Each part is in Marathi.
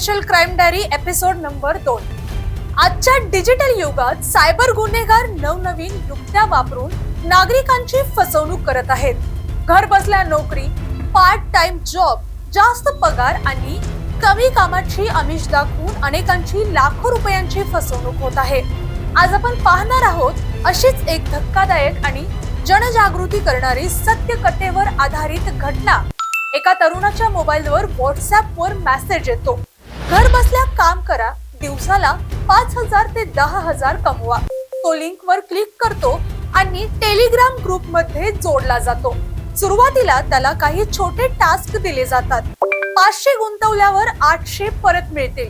Special crime diary episode number 2। आजच्या डिजिटल युगात सायबर गुन्हेगार नवनवीन युक्त्या वापरून नागरिकांची फसवणूक करत आहेत। घर बसल्या नोकरी, पार्ट टाइम जॉब, जास्त पगार आणि कमी कामाची आमिष दाखवून अनेकांची लाखो रुपयांची फसवणूक होत आहे। आज आपण पाहणार आहोत अशीच एक धक्कादायक आणि जनजागृती करणारी सत्य कथेवर आधारित घटना। एका तरुणाच्या मोबाईलवर व्हॉट्सअॅपवर मेसेज येतो, घर बसल्या काम करा, दिवसाला 5,000 ते 10,000 कमवा। तो लिंकवर क्लिक करतो आणि टेलिग्राम ग्रुप मध्ये जोडला जातो। सुरुवातीला त्याला काही छोटे टास्क दिले जातात। 500 गुंतवल्यावर 800 परत मिळतील।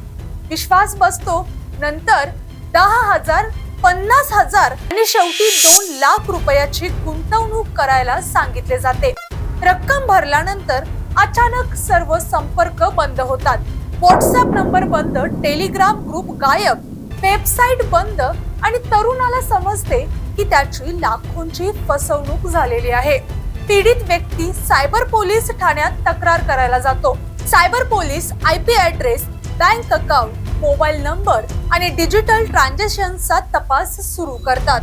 विश्वास बसतो। नंतर 10,000, 50,000 आणि शेवटी 2 लाख रुपयाची गुंतवणूक करायला सांगितले जाते। रक्कम भरल्यानंतर अचानक सर्व संपर्क बंद होतात। व्हॉट्सअॅप नंबर बंद, टेलिग्राम ग्रुप गायब, वेबसाईट बंद आणि तरुणाला समजते की त्याची लाखोंची फसवणूक झालेली आहे। पीडित व्यक्ती सायबर पोलीस ठाण्यात तक्रार करायला जातो। Cyber police IP address, bank account, mobile number आणि डिजिटल ट्रान्झॅक्शनचा तपास सुरू करतात।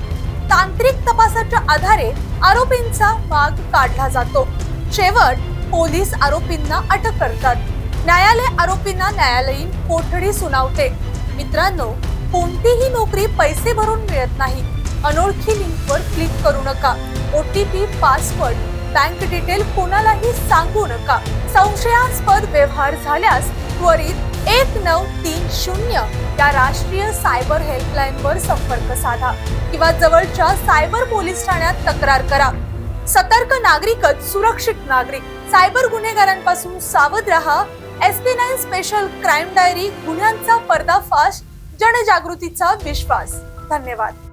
तांत्रिक तपासाच्या आधारे आरोपींचा माग काढला जातो। शेवट पोलीस आरोपींना अटक करतात। न्यायालय आरोपींना न्यायालयीन कोठडी सुनावते। मित्रांनो, कोणतीही नोकरी पैसे भरून मिळत नाही। अनोळखी लिंकवर क्लिक करू नका। OTP, पासवर्ड, बँक डिटेल कोणालाही सांगू नका। संशयास्पद व्यवहार झाल्यास त्वरित 1930 या राष्ट्रीय सायबर हेल्पलाईन वर संपर्क साधा किंवा जवळच्या सायबर पोलीस ठाण्यात तक्रार करा। सतर्क नागरिकच सुरक्षित नागरिक। सायबर गुन्हेगारांपासून सावध रहा। SP9 स्पेशल क्राईम डायरी, गुन्ह्यांचा पर्दाफाश, जनजागृतीचा विश्वास। धन्यवाद।